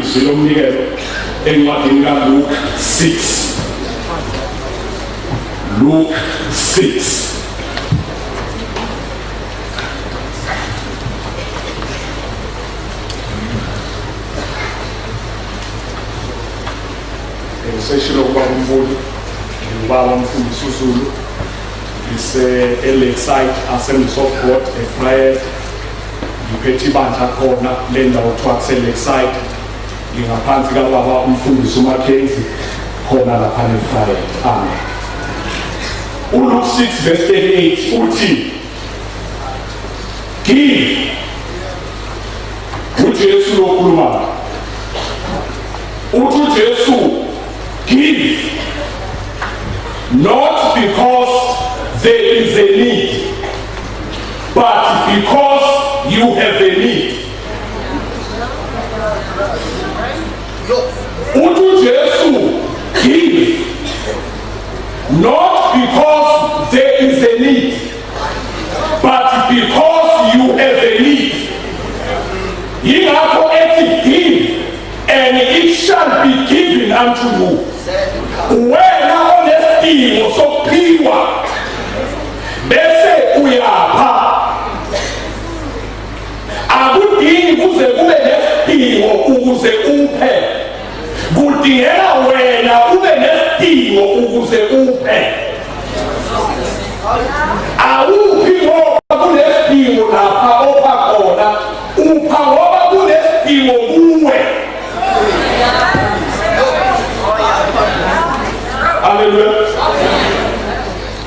izwi lomnikelo encwadini kaLuke 6. Luke 6. Seshilo kwa umfuli ubaba umfundisi uZulu Lakeside Assemblies of God eFryhead ngiphethe ibandla khona le ndawo kuthiwa Lakeside ngingaphansi kababa umfundisi uMackenzie khona lapha eFryhead. Amen. uLuke 6 verse 38 uthi give uJesu lokhuluma uthi uJesu give not because there is a need, but because you have a need. Utu Jesu give not because there is a need, but because you have a need. Yingakho ethi give, and it shall be given unto you. Wena onesidingo sokuphiwa bese uyapha, akudingi kuze kube nesidingo ukuze uphe, kudingeka wena ube nesidingo ukuze uphe. Awuphi ngoba kunesidingo lapha opha khona, upha ngoba kunesidingo kuwe. Hallelujah.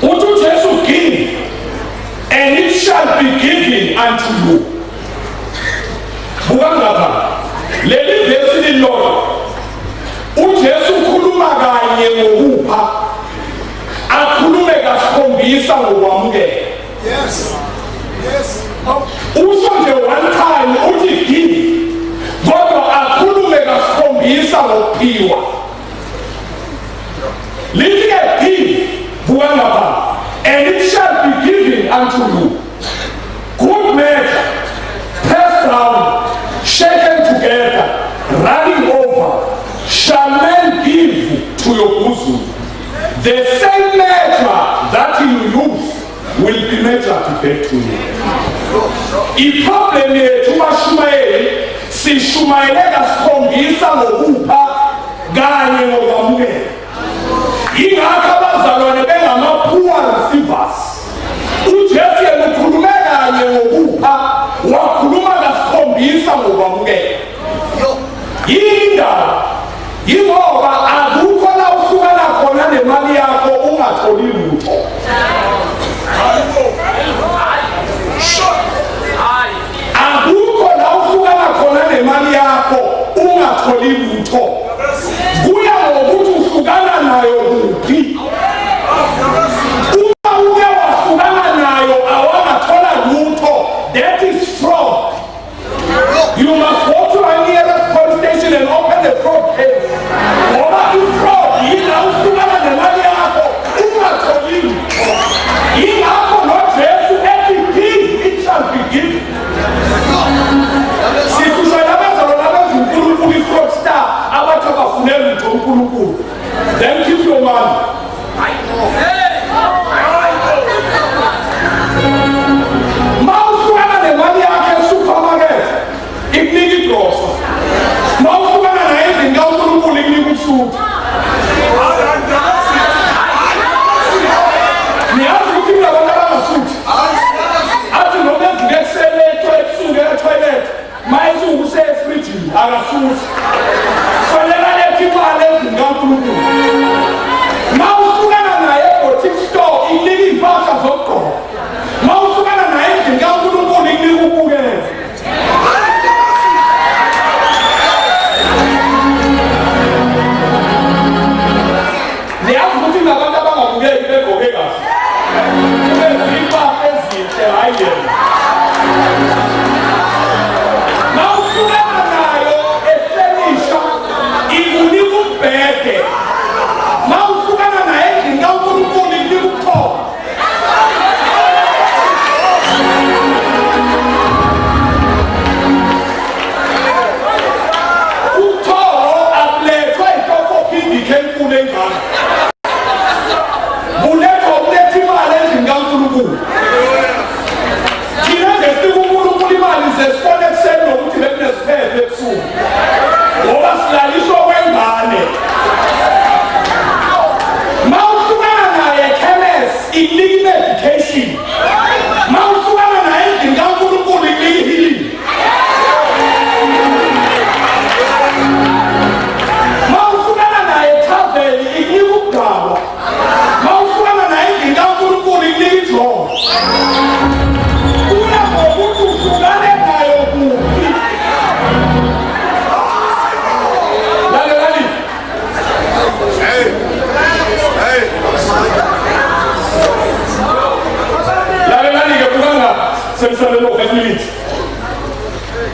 What will Jesus give? And it shall be given unto you. Bugangaba. Leli verse lilona. uJesu ukhuluma kanye ngokupha. Akhulume kasikhombisa ngokwamukela. Yes. Yes. Usho nje one time uthi give. Kodwa akhulume kasikhombisa ngokuphiwa. Lift a give, and it shall be given unto you. Good measure, pressed down, shaken together, running over, shall men give to your bosom. The same measure that you use will be measured back to you. Iproblem yethu bashumayeli sishumayele kasikhombisa ngokupha kanye ngokwamukela. Ingakho abazalwane bengama-poor receivers. uJesu yena ukhulume kanye ngokupha, wakhuluma kasikhombisa ngokwamukela. Yindaba yingoba akukho la uhlukana khona nemali yakho ungatholi lutho. Akukho la uhlukana khona nemali yakho ungatholi lutho. Kuya ngokuthi uhlukana nayo kuphi. Uma uke wahlukana nayo awangathola lutho, that is fraud. You must go to a nearest police station and open the fraud case. Ngoba i-fraud yila uhlukana nemali yakho ungatholi lutho. Yingakho noJesu ethi give, it shall be given. Sikhuzela abazalwane abazinkulunkulu i-fraudster abathi abafunela lutho uNkulunkulu. Then keep your money. Mawuhlukana nemali yakhe esupermarket ikunika igrosa. Mawuhlukana naye endlini kaNkulunkulu ikunika usuku. Niyazi ukuthi kunabantu abangasuthi athi noma evuke ekuseni ebusuku etoilet mayesuku usefrijini akasuthi. Fanele alethe imali endlini kaNkulunkulu.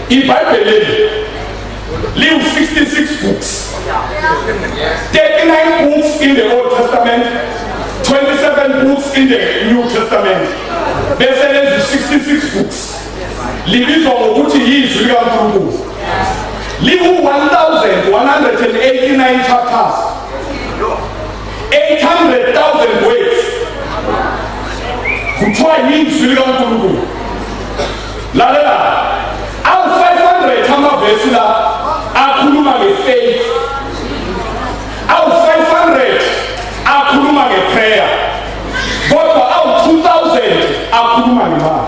iBhayibheli live 66 books, 39 books in the Old Testament, 27 books in the New Testament. Bese lezi 66 books libizwa ngokuthi yizwi likaNkulunkulu. Live 1189 chapters, 800,000 words. Kuthiwa yizwi likaNkulunkulu. Lalela, awu 500 amavesi la akhuluma ngefaith, awu 500 akhuluma ngeprayer, kodwa awu 2000 akhuluma ngemali.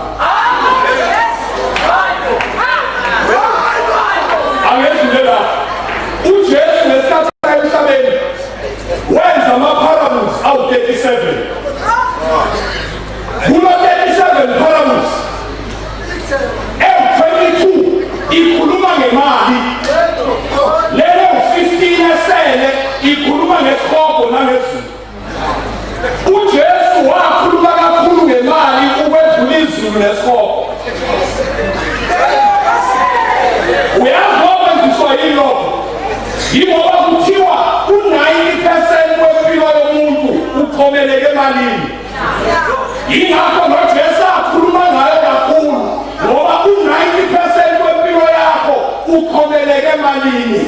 Angezulela uJesu ngesikhathi emhlabeni wenza ama-parables awu 37. Kulo 37 parables 22 ikhuluma ngemali, lelo 15 esele ikhuluma ngesikhobo nangezulu. uJesu wakhuluma kakhulu ngemali ukwedlula izulu nesikhobo. Uyazi yilokho, yingoba kuthiwa u-90% wempilo yomuntu uphomelele emalini. Yingakho noJesu akhuluma ngayo kakhulu, ngoba u-90% wempilo yakho uphomelele emalini.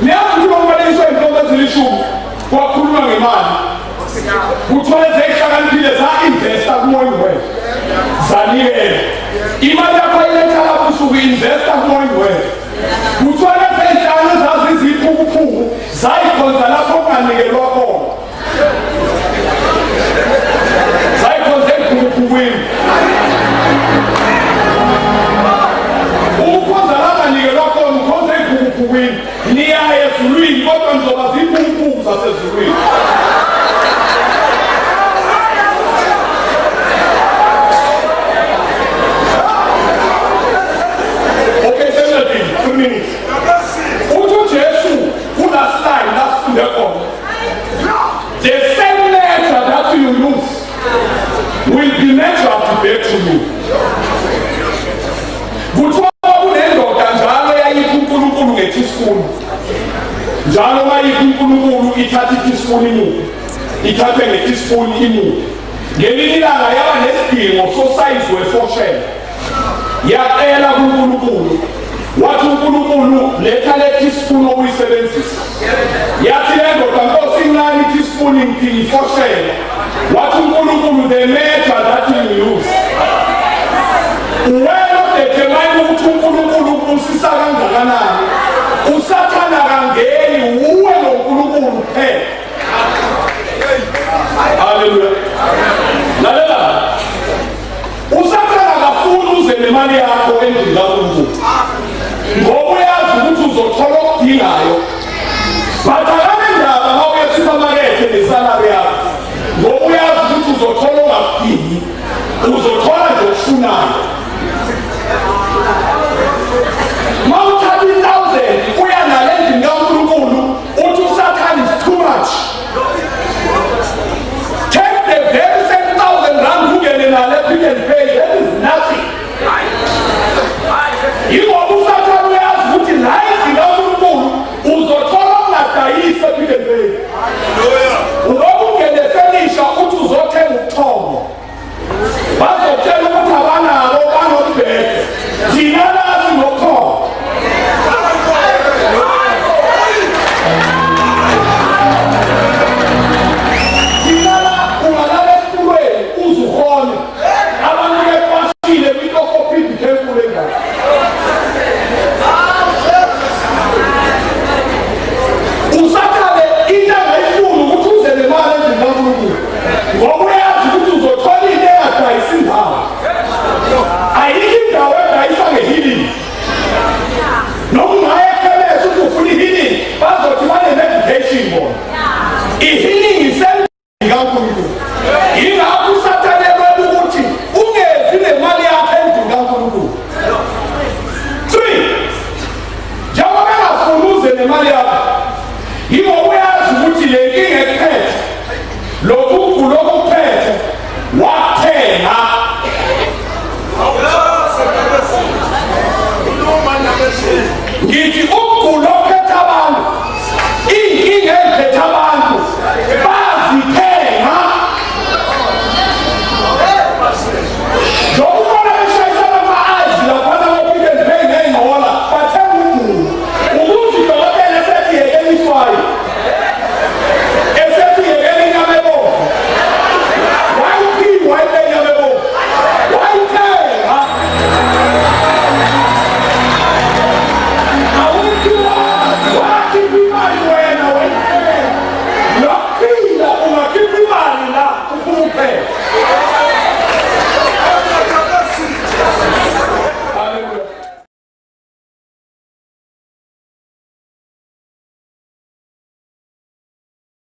Niyazi ukuthi umbalisi wey'ntombi ezilishumi wakhuluma ngemali, kuthiwa ezeyihlakaniphile za-investa kumoya wethu, zanikela. Imali yakho iletha lapho usuke investa kumoya wethu. Kuthiwa lezey'hlanu ezaziziphukuphuku zayikhonza lapho kunganikelwa khona, zayikhonza ey'phukuphukwini. Ukukhonza lapho kunganikelwa khona ukhonza ey'phukuphukwini. Niyaya ezulwini kodwa nizoba ziphukuphuku zasezulwini. The same nature that you use will be natural to bear to you. Kuthiwa kunendoda njalo yayipha uNkulunkulu nge-teaspoon. Njalo mayipha uNkulunkulu ithatha i-teaspoon imude, ithathe nge-teaspoon imude. Ngelinye ilanga yaba nesidingo sosayizi wefoshela. Yacela kuNkulunkulu, wathi uNkulunkulu letha le-teaspoon okuyisebenzisa. Yathi le ndoda, Nkosi incane i-teaspoon ngiyifoshela. Wathi uNkulunkulu, the measure that you use. Wena odekemayo ukuthi uNkulunkulu usisa kangakanani, usathana kangeni uwe noNkulunkulu kuphela. Hallelujah. Lalela, usathana kafuni uze nemali yakho endlini kaNkulunkulu, ngoba uyazi ukuthi uzothola okudingayo. Bathakame ndaba uma uya esupamakethe nesalari yakho, ngoba uyazi ukuthi uzothola ongakudingi, uzothola nje okufunayo. Uma uthatha 1,000 uya nale endlini kaNkulunkulu uthi usathane is too much. Take the very same 1,000 rand ungene nale Pick n Pay, that is nothing. Yingoba usathane uyazi ukuthi la endlini kaNkulunkulu uzothola ongadayisa Pick n Pay. Ngoba ungene fenisha uthi uzothenga ubuthongo, bazotshela ukuthi abanabo banobheke, thina lazi nobuthongo. Thina la ungalala esitulweni uzuhone abantu bekwashile kwitokopindi kenkulu engaka. Usathane into angayifuni ukuthi uze nemali endlini kaNkulunkulu, ngoba uyazi ukuthi uzothola into engadayisi ndawo. Ayikho indawo edayisa nge-healing. Noma ungaya ekhemesi ukuthi ufuna i-healing, bazothi bane-medication bona. I-healing isendlini kaNkulunkulu. Yingakho usathane elwela ukuthi ungezi nemali yakho endlini kaNkulunkulu. 3, njengoba bengafuni uze nemali yakho, yingoba uyazi ukuthi le nkinga ekuphethe, lokhu ukuphethe wathenga. ngithi umguli ophethe abantu